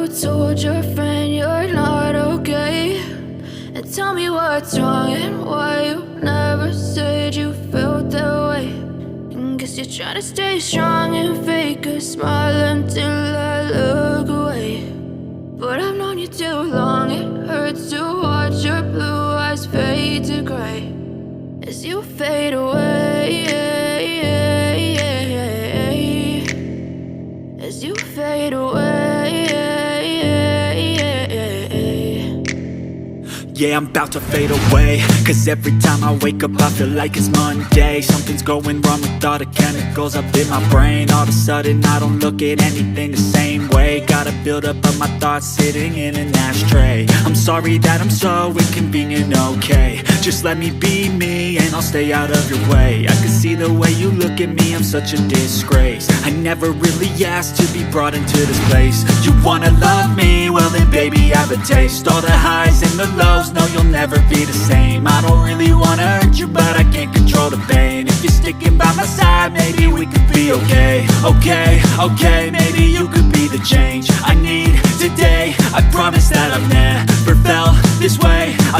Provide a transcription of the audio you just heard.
told your friend you're not okay? And tell me what's wrong and why you never said you felt that way. And guess you're trying to stay strong and fake a smile until I look away. But I've known you too long, it hurts to watch your blue eyes fade to gray as you fade away, as you fade away. Yeah, I'm about to fade away, cause every time I wake up I feel like it's Monday. Something's going wrong with all the chemicals up in my brain. All of a sudden I don't look at anything the same way. Got a buildup of my thoughts sitting in an ashtray. I'm sorry that I'm so inconvenient, okay? Just let me be me and I'll stay out of your way. I can see the way you look at me, I'm such a disgrace. I never really asked to be brought into this place. You wanna love me? Well then baby, have a taste. All the highs and the lows, no, you'll never be the same. I don't really wanna hurt you, but I can't control the pain. If you're sticking by my side, maybe we could be okay. Okay, maybe you could be the change